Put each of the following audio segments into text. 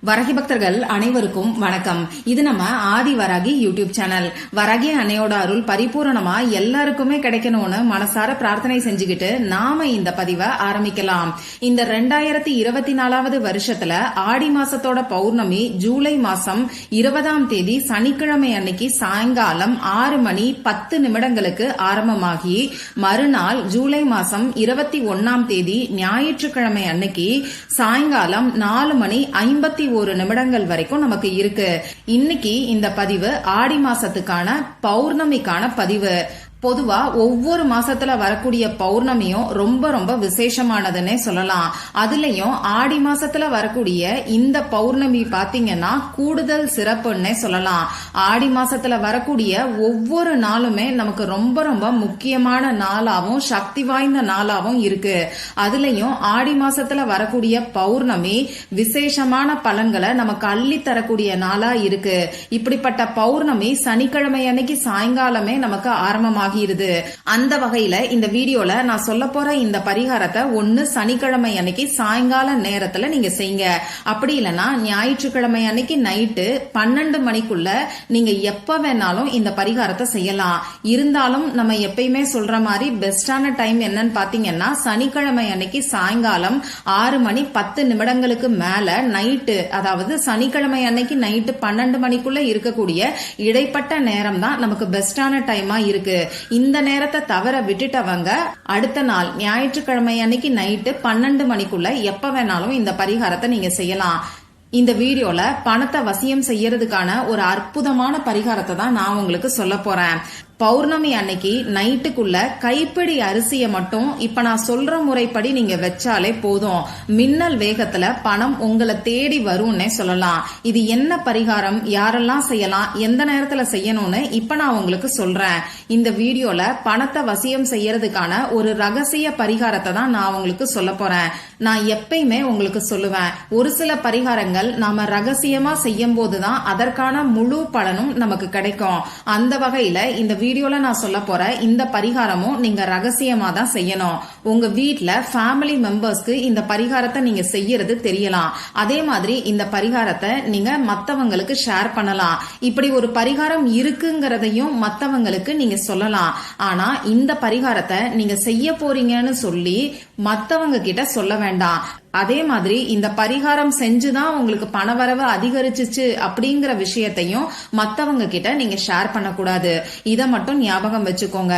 வரகி பக்தர்கள் அனைவருக்கும் வணக்கம். இது நம்ம ஆதி வராகி யூடியூப் சேனல். வராகி அன்னையோட அருள் பரிபூரணமா எல்லாருக்குமே கிடைக்கணும்னு மனசார பிரார்த்தனை செஞ்சுக்கிட்டு நாம இந்த பதிவை ஆரம்பிக்கலாம். இந்த 2024வது வருஷத்துல ஆடி மாசத்தோட பௌர்ணமி ஜூலை மாசம் 20ஆம் தேதி சனிக்கிழமை அன்னைக்கு சாயங்காலம் 6:10 ஆரம்பமாகி மறுநாள் ஜூலை மாசம் 21ஆம் தேதி ஞாயிற்றுக்கிழமை அன்னைக்கு சாயங்காலம் 4:51 வரைக்கும் நமக்கு இருக்கு. இன்னைக்கு இந்த பதிவு ஆடி மாசத்துக்கான பௌர்ணமிக்கான பதிவு. பொதுவா ஒவ்வொரு மாசத்துல வரக்கூடிய பௌர்ணமியும் ரொம்ப ரொம்ப விசேஷமானதுன்னே சொல்லலாம். அதுலயும் ஆடி மாசத்துல வரக்கூடிய இந்த பௌர்ணமி பாத்தீங்கன்னா கூடுதல் சிறப்புன்னே சொல்லலாம். ஆடி மாசத்துல வரக்கூடிய ஒவ்வொரு நாளுமே நமக்கு ரொம்ப ரொம்ப முக்கியமான நாளாவும் சக்தி வாய்ந்த நாளாவும் இருக்கு. அதுலயும் ஆடி மாசத்துல வரக்கூடிய பௌர்ணமி விசேஷமான பலன்களை நமக்கு அள்ளி தரக்கூடிய நாளா இருக்கு. இப்படிப்பட்ட பௌர்ணமி சனிக்கிழமை அன்னைக்கு சாயங்காலமே நமக்கு ஆரம்பமாக அந்த வகையில இந்த வீடியோல நான் சொல்ல போற இந்த பரிகாரத்தை ஒன்னு சனிக்கிழமை அன்னைக்கு சாயங்கால நேரத்துல நீங்க செய்யுங்க. அப்படி இல்லைன்னா ஞாயிற்றுக்கிழமை அன்னைக்கு நைட்டு 12 மணிக்குள்ள நீங்க எப்ப வேணாலும் இந்த பரிகாரத்தை செய்யலாம். இருந்தாலும் நம்ம எப்பயுமே சொல்ற மாதிரி பெஸ்டான டைம் என்னன்னு பாத்தீங்கன்னா சனிக்கிழமை அன்னைக்கு சாயங்காலம் 6:10 மேல நைட்டு, அதாவது சனிக்கிழமை அன்னைக்கு நைட்டு 12 மணிக்குள்ள இருக்கக்கூடிய இடைப்பட்ட நேரம் தான் நமக்கு பெஸ்டான டைமா இருக்கு. இந்த நேரத்தை தவற விட்டுட்டவங்க அடுத்த நாள் ஞாயிற்றுக்கிழமை அன்னைக்கு நைட்டு 12 மணிக்குள்ள எப்ப வேணாலும் இந்த பரிகாரத்தை நீங்க செய்யலாம். இந்த வீடியோல பணத்தை வசியம் செய்யறதுக்கான ஒரு அற்புதமான பரிகாரத்தை தான் நான் உங்களுக்கு சொல்ல போறேன். பௌர்ணமி அன்னைக்கு நைட்டுக்குள்ள கைப்பிடி அரிசியை மட்டும் இப்ப நான் சொல்ற முறைப்படி நீங்க வச்சாலே போதும். மின்னல் வேகத்துல பணம் உங்களை தேடி வரும்னே சொல்லலாம். இது என்ன பரிகாரம், யாரெல்லாம் செய்யலாம், எந்த நேரத்துல செய்யணும்னு இப்ப நான் உங்களுக்கு சொல்றேன். இந்த வீடியோல பணத்தை வசியம் செய்யறதுக்கான ஒரு ரகசிய பரிகாரத்தை தான் நான் உங்களுக்கு சொல்ல போறேன். நான் எப்பயுமே உங்களுக்கு சொல்லுவேன், ஒரு சில பரிகாரங்கள் நாம ரகசியமா செய்யும் போதுதான் அதற்கான முழு பலனும் நமக்கு கிடைக்கும். அந்த வகையில இந்த வீடியோல நான் சொல்ல போற இந்த பரிகாரமும் நீங்க ரகசியமா தான் செய்யணும். உங்க வீட்ல ஃபேமிலி மெம்பர்ஸ்க்கு இந்த பரிகாரத்தை நீங்க செய்யறது தெரியலாம். அதே மாதிரி இந்த பரிகாரத்தை நீங்க மத்தவங்களுக்கு ஷேர் பண்ணலாம். இப்படி ஒரு பரிகாரம் இருக்குங்கிறதையும் மத்தவங்களுக்கு நீங்க சொல்லலாம். ஆனா இந்த பரிகாரத்தை நீங்க செய்ய போறீங்கன்னு சொல்லி மத்தவங்க கிட்ட சொல்ல வேண்டாம். அதே மாதிரி இந்த பரிகாரம் செஞ்சுதான் உங்களுக்கு பணவரவு அதிகரிச்சிச்சு அப்படிங்கிற விஷயத்தையும் மத்தவங்க கிட்ட நீங்க ஷேர் பண்ணக்கூடாது. இத மட்டும் ஞாபகம் வச்சுக்கோங்க.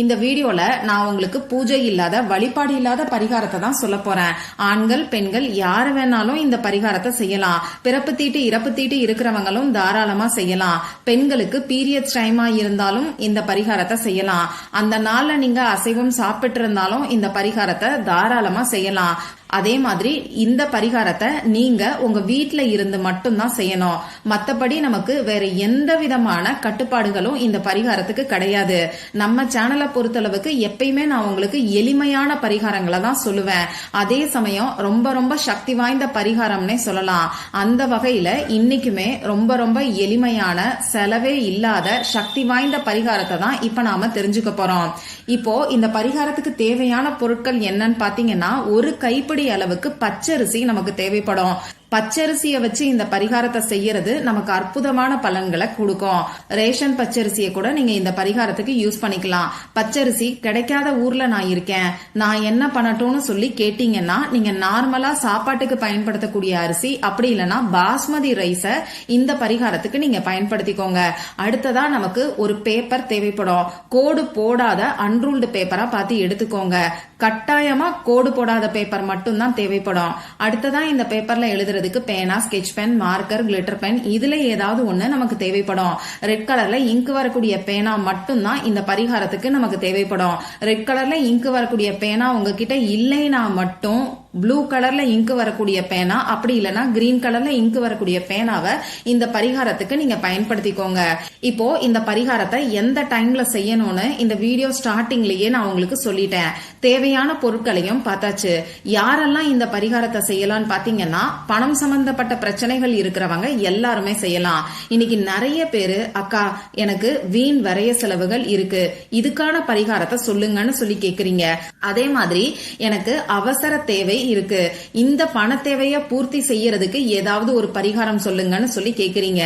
இந்த வீடியோல நான் உங்களுக்கு பூஜை இல்லாத, வழிபாடு இல்லாத பரிகாரத்தை தான் சொல்ல போறேன். ஆண்கள் பெண்கள் யாரு வேணாலும் இந்த பரிகாரத்தை செய்யலாம். பிறப்பு தீட்டு இறப்பு தீட்டு இருக்கிறவங்களும் தாராளமா செய்யலாம். பெண்களுக்கு பீரியட்ஸ் டைமா இருந்தாலும் இந்த பரிகாரத்தை செய்யலாம். அந்த நாள்ல நீங்க அசைவம் சாப்பிட்டு இருந்தாலும் இந்த பரிகாரத்தை தாராளமா செய்யலாம். அதே மாதிரி இந்த பரிகாரத்தை நீங்க உங்க வீட்ல இருந்து மட்டும்தான் செய்யணும். மத்தபடி நமக்கு வேற எந்த விதமான கட்டுப்பாடுகளும் இந்த பரிகாரத்துக்கு கிடையாது. நம்ம சேனலை பொறுத்தளவுக்கு எப்பயுமே நான் உங்களுக்கு எளிமையான பரிகாரங்களை தான் சொல்லுவேன். அதே சமயம் ரொம்ப ரொம்ப சக்தி வாய்ந்த பரிகாரம்னே சொல்லலாம். அந்த வகையில இன்னைக்குமே ரொம்ப ரொம்ப எளிமையான, செலவே இல்லாத சக்தி வாய்ந்த பரிகாரத்தை தான் இப்ப நாம தெரிஞ்சுக்க போறோம். இப்போ இந்த பரிகாரத்துக்கு தேவையான பொருட்கள் என்னன்னு பாத்தீங்கன்னா, ஒரு கைப்பிடி அளவுக்கு பச்சரிசி நமக்கு தேவைப்படும். பச்சரிசியை வச்சு இந்த பரிகாரத்தை செய்யறது நமக்கு அற்புதமான பலன்களை கொடுக்கும். ரேஷன் பச்சரிசியை கூட நீங்க இந்த பரிகாரத்துக்கு யூஸ் பண்ணிக்கலாம். பச்சரிசி கிடைக்காத ஊர்ல நான் இருக்கேன், நான் என்ன பண்ணட்டும்னு சொல்லி கேட்டீங்கன்னா, நீங்க நார்மலா சாப்பாட்டுக்கு பயன்படுத்தக்கூடிய அரிசி, அப்படி இல்லைன்னா பாஸ்மதி ரைஸ இந்த பரிகாரத்துக்கு நீங்க பயன்படுத்திக்கோங்க. அடுத்ததா நமக்கு ஒரு பேப்பர் தேவைப்படும். கோடு போடாத அன்ரூல்டு பேப்பரா பார்த்து எடுத்துக்கோங்க. கட்டாயமா கோடு போடாத பேப்பர் மட்டும்தான் தேவைப்படும். அடுத்ததா இந்த பேப்பர்ல எழுதுறதுக்கு பேனா, sketch pen, marker, glitter pen, இதுல ஏதாவது ஒண்ணு நமக்கு தேவைப்படும். ரெட் கலர்ல இங்கு வரக்கூடிய பேனா மட்டும்தான் இந்த பரிகாரத்துக்கு நமக்கு தேவைப்படும். ரெட் கலர்ல இங்கு வரக்கூடிய பேனா உங்ககிட்ட இல்லைன்னா மட்டும் ப்ளூ கலர்ல இங்கு வரக்கூடிய பேனா, அப்படி இல்லைன்னா கிரீன் கலர்ல இங்கு வரக்கூடிய பேனாவை இந்த பரிகாரத்துக்கு நீங்க பயன்படுத்திக்கோங்க. இப்போ இந்த பரிகாரத்தை எந்த டைம்ல செய்யணும்னு இந்த வீடியோ ஸ்டார்டிங்லயே நான் உங்களுக்கு சொல்லிட்டேன். தேவையான பொருட்களையும் பார்த்தாச்சு. யாரெல்லாம் இந்த பரிகாரத்தை செய்யலாம்னு பாத்தீங்கன்னா, பணம் சம்பந்தப்பட்ட பிரச்சனைகள் இருக்கிறவங்க எல்லாருமே செய்யலாம். இன்னைக்கு நிறைய பேரு, அக்கா எனக்கு வீண் வரைய செலவுகள் இருக்கு, இதுக்கான பரிகாரத்தை சொல்லுங்கன்னு சொல்லி கேக்குறீங்க. அதே மாதிரி எனக்கு அவசர தேவை இருக்கு. இந்த பண தேவைய பூர்த்தி செய்யறதுக்கு ஏதாவது ஒரு பரிகாரம் சொல்லுங்கன்னு சொல்லி கேக்குறீங்க.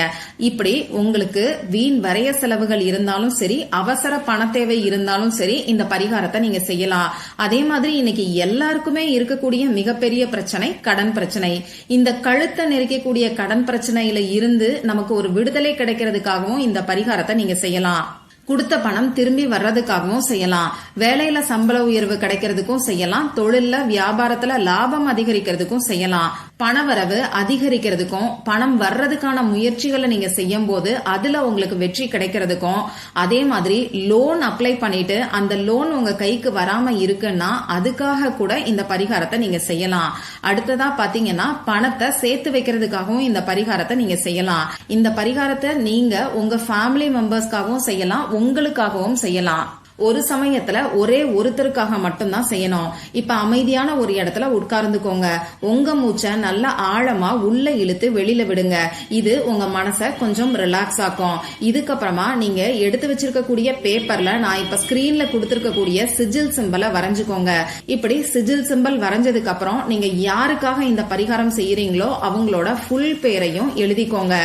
இப்படி உங்களுக்கு வீண் வரைய செலவுகள் இருந்தாலும் சரி, அவசர பண தேவை இருந்தாலும் சரி, இந்த பரிகாரத்தை நீங்க செய்யலாம். அதே மாதிரி இன்னைக்கு எல்லாருக்குமே இருக்கக்கூடிய மிகப்பெரிய பிரச்சனை கடன் பிரச்சனை. இந்த கழுத்தை நெரிக்கக்கூடிய கடன் பிரச்சனையில இருந்து நமக்கு ஒரு விடுதலை கிடைக்கிறதுக்காகவும் இந்த பரிகாரத்தை நீங்க செய்யலாம். கொடுத்த பணம் திரும்பி வர்றதுக்காகவும் செய்யலாம். வேலையில சம்பள உயர்வு கிடைக்கிறதுக்கும் செய்யலாம். தொழில்ல வியாபாரத்துல லாபம் அதிகரிக்கிறதுக்கும் செய்யலாம். பணவரவு அதிகரிக்கிறதுக்கும் பணம் வர்றதுக்கான முயற்சிகளை நீங்க செய்யும் போது அதுல உங்களுக்கு வெற்றி கிடைக்கிறதுக்கும், அதே மாதிரி லோன் அப்ளை பண்ணிட்டு அந்த லோன் உங்க கைக்கு வராம இருக்குன்னா அதுக்காக கூட இந்த பரிகாரத்தை நீங்க செய்யலாம். அடுத்ததா பாத்தீங்கன்னா பணத்தை சேர்த்து வைக்கிறதுக்காகவும் இந்த பரிகாரத்தை நீங்க செய்யலாம். இந்த பரிகாரத்தை நீங்க உங்க ஃபேமிலி மெம்பர்ஸ்க்காகவும் செய்யலாம், உங்களுக்காகவும் செய்யலாம். ஒரு சமயத்துல ஒரே ஒருத்தருக்காக மட்டும்தான் செய்யணும். இப்ப அமைதியான ஒரு இடத்துல உட்கார்ந்துக்கோங்க. உங்க மூச்சை நல்லா ஆழமா உள்ள இழுத்து வெளியில விடுங்க. இது உங்க மனசை கொஞ்சம் ரிலாக்ஸ் ஆக்கும். இதுக்கப்புறமா நீங்க எடுத்து வச்சிருக்கக்கூடிய பேப்பர்ல நான் இப்ப ஸ்கிரீன்ல கொடுத்திருக்கக்கூடிய சிஜில் சிம்பலை வரைஞ்சுக்கோங்க. இப்படி சிஜில் சிம்பல் வரைஞ்சதுக்கு அப்புறம் நீங்க யாருக்காக இந்த பரிகாரம் செய்யறீங்களோ அவங்களோட ஃபுல் பேரையும் எழுதிக்கோங்க.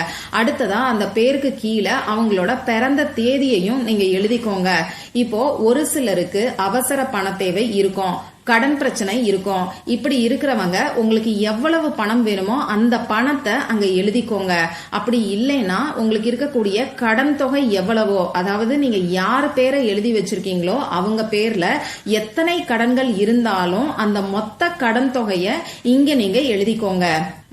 அடுத்ததா அந்த பேருக்கு கீழே அவங்களோட பிறந்த தேதியையும் நீங்க எழுதிக்கோங்க. இப்போ ஒரு சிலருக்கு அவசர பண தேவை இருக்கும், கடன் பிரச்சனை இருக்கும். இப்படி இருக்கிறவங்க உங்களுக்கு எவ்வளவு பணம் வேணுமோ அந்த பணத்தை அங்க எழுதிக்கோங்க. அப்படி இல்லைன்னா உங்களுக்கு இருக்கக்கூடிய கடன் தொகை எவ்வளவோ, அதாவது நீங்க யார் பேரை எழுதி வச்சிருக்கீங்களோ அவங்க பேர்ல எத்தனை கடன்கள் இருந்தாலும் அந்த மொத்த கடன் தொகையை இங்க நீங்க எழுதிக்கோங்க.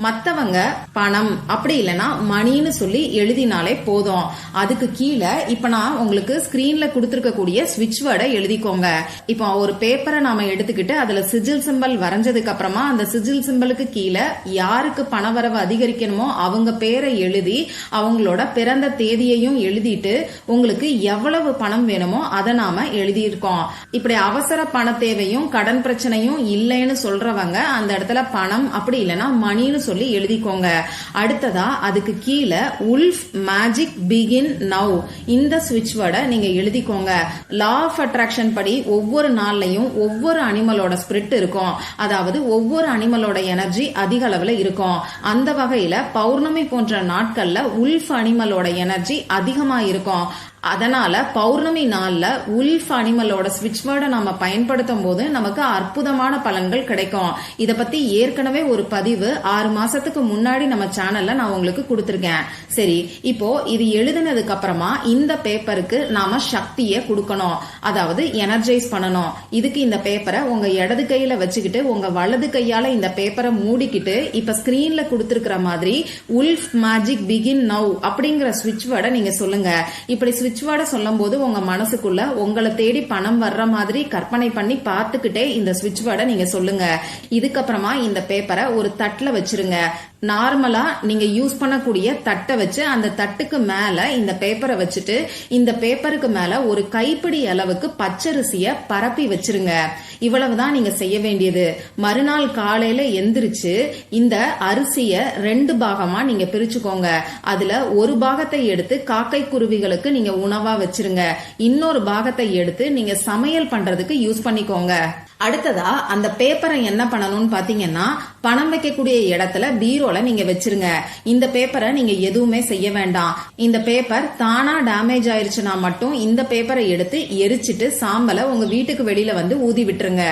மத்தவங்க பணம் அப்படி இல்லைன்னா மணின்னு சொல்லி எழுதினாலே போதும். அதுக்கு கீழே இப்ப நான் உங்களுக்கு ஸ்கிரீன்ல கொடுத்திருக்கக்கூடிய ஸ்விட்ச் வேர்டை எழுதிக்கோங்க. இப்போ ஒரு பேப்பரை நாம எடுத்துக்கிட்டு அதுல சிஜில் சிம்பல் வரைஞ்சதுக்கு அப்புறமா அந்த சிஜில் சிம்பலுக்கு கீழே யாருக்கு பணவரவு அதிகரிக்கணுமோ அவங்க பேரை எழுதி அவங்களோட பிறந்த தேதியையும் எழுதிட்டு உங்களுக்கு எவ்வளவு பணம் வேணுமோ அதை நாம எழுதியிருக்கோம். இப்படி அவசர பண தேவையும் கடன் பிரச்சனையும் இல்லைன்னு சொல்றவங்க அந்த இடத்துல பணம் அப்படி இல்லைன்னா மணின்னு சொல்லி எழுதிக்கோங்க. அடுத்ததா அதுக்கு கீழே உல்ஃப் மேஜிக் பிகின் நவ் இந்த ஸ்விட்ச் வேர்டை நீங்க எழுதிக்கோங்க. லா ஆஃப் அட்ராக்ஷன் படி ஒவ்வொரு நாள்லயும் ஒவ்வொரு அனிமலோட ஸ்பிரிட் இருக்கும். அதாவது ஒவ்வொரு அனிமலோட எனர்ஜி அதிக அளவுல இருக்கும். அந்த வகையில பௌர்ணமி போன்ற நாட்கள்ல உல்ஃப் அனிமலோட எனர்ஜி அதிகமா இருக்கும். அதனால பௌர்ணமி நாள்ல உல்ஃப் அனிமலோட ஸ்விட்ச் வேர்டை நாம பயன்படுத்தும் போது நமக்கு அற்புதமான பலன்கள் கிடைக்கும். இத பத்தி ஏற்கனவே ஒரு பதிவு 6 மாசத்துக்கு முன்னாடி நம்ம சேனல்ல நான் உங்களுக்கு கொடுத்திருக்கேன். சரி, இப்போ இது எழுதினதுக்கு அப்புறமா இந்த பேப்பருக்கு நாம சக்தியை கொடுக்கணும், அதாவது எனர்ஜைஸ் பண்ணணும். இதுக்கு இந்த பேப்பரை உங்க இடது கையில வச்சுக்கிட்டு உங்க வலது கையால இந்த பேப்பரை மூடிக்கிட்டு இப்ப ஸ்கிரீன்ல கொடுத்திருக்கிற மாதிரி உல்ஃப் மேஜிக் பிகின் நவ் அப்படிங்கிற ஸ்விட்ச் வேர்டை நீங்க சொல்லுங்க. இப்படி ஸ்விட்ச் வேர்டை சொல்லும் போது உங்க மனசுக்குள்ள உங்களை தேடி பணம் வர்ற மாதிரி கற்பனை பண்ணி பார்த்துக்கிட்டே இந்த ஸ்விட்ச் வேர்டை நீங்க சொல்லுங்க. இதுக்கப்புறமா இந்த பேப்பரை ஒரு தட்டுல வச்சிருங்க. நார்மலா நீங்க யூஸ் பண்ணக்கூடிய தட்டை வச்சு அந்த தட்டுக்கு மேல இந்த பேப்பரை வச்சுட்டு இந்த பேப்பருக்கு மேல ஒரு கைப்பிடி அளவுக்கு பச்சரிசிய பரப்பி வச்சிருங்க. இவ்வளவுதான் நீங்க செய்ய வேண்டியது. மறுநாள் காலையில எந்திரிச்சு இந்த அரிசிய 2 பாகமா நீங்க பிரிச்சுக்கோங்க. அதுல ஒரு பாகத்தை எடுத்து காக்கை குருவிகளுக்கு நீங்க உணவா வச்சிருங்க. இன்னொரு பாகத்தை எடுத்து நீங்க சமையல் பண்றதுக்கு யூஸ் பண்ணிக்கோங்க. அடுத்ததா அந்த பேப்பரை என்ன பண்ணணும்னு பாத்தீங்கன்னா பணம் வைக்கக்கூடிய இடத்துல பீரோல நீங்க வச்சிருங்க. இந்த பேப்பரை நீங்க எதுவுமே செய்ய வேண்டாம். இந்த பேப்பர் தானா டேமேஜ் ஆயிருச்சுன்னா மட்டும் இந்த பேப்பரை எடுத்து எரிச்சிட்டு சாம்பலை உங்க வீட்டுக்கு வெளியில வந்து ஊதி விட்டுருங்க.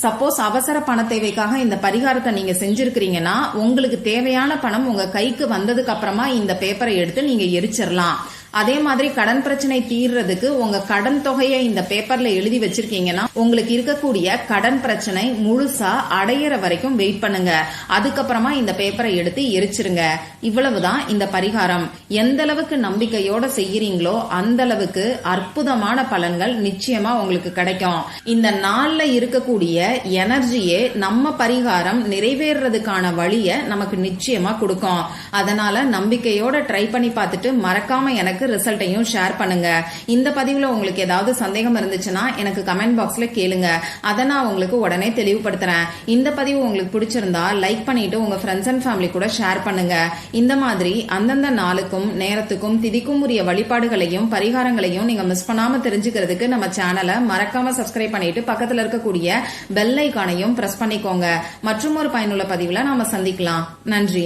சப்போஸ் அவசர பண தேவைக்காக இந்த பரிகாரத்தை நீங்க செஞ்சிருக்கிறீங்கன்னா உங்களுக்கு தேவையான பணம் உங்க கைக்கு வந்ததுக்கு அப்புறமா இந்த பேப்பரை எடுத்து நீங்க எரிச்சிடலாம். அதே மாதிரி கடன் பிரச்சனை தீர்றதுக்கு உங்க கடன் தொகையை இந்த பேப்பர்ல எழுதி வச்சிருக்கீங்கன்னா உங்களுக்கு இருக்கக்கூடிய கடன் பிரச்சனை முழுசா அடையிற வரைக்கும் வெயிட் பண்ணுங்க. அதுக்கப்புறமா இந்த பேப்பரை எடுத்து எரிச்சிருங்க. இவ்வளவுதான் இந்த பரிகாரம். எந்த அளவுக்கு நம்பிக்கையோட செய்யறீங்களோ அந்த அளவுக்கு அற்புதமான பலன்கள் நிச்சயமா உங்களுக்கு கிடைக்கும். இந்த நாள்ல இருக்கக்கூடிய எனர்ஜியே நம்ம பரிகாரம் நிறைவேறதுக்கான வழியை நமக்கு நிச்சயமா கொடுக்கும். அதனால நம்பிக்கையோட ட்ரை பண்ணி பார்த்துட்டு மறக்காம எனக்கு எனக்கு ரிசல்ட்டையும் ஷேர் பண்ணுங்க. இந்த பதிவுல உங்களுக்கு ஏதாவது சந்தேகம் இருந்துச்சுன்னா எனக்கு கமெண்ட் பாக்ஸ்ல கேளுங்க. அதை நான் உங்களுக்கு உடனே தெளிவுபடுத்துறேன். இந்த பதிவு உங்களுக்கு பிடிச்சிருந்தா லைக் பண்ணிட்டு உங்க ஃப்ரெண்ட்ஸ் அண்ட் ஃபேமிலி கூட ஷேர் பண்ணுங்க. இந்த மாதிரி அந்தந்த நாளுக்கும் நேரத்துக்கும் திதிக்கும் உரிய வழிபாடுகளையும் பரிகாரங்களையும் நீங்க மிஸ் பண்ணாம தெரிஞ்சுக்கிறதுக்கு நம்ம சேனலை மறக்காம சப்ஸ்கிரைப் பண்ணிட்டு பக்கத்துல இருக்கக்கூடிய பெல் ஐகானையும் பிரஸ் பண்ணிக்கோங்க. மற்றும் ஒரு பயனுள்ள பதிவுல நாம சந்திக்கலாம். நன்றி.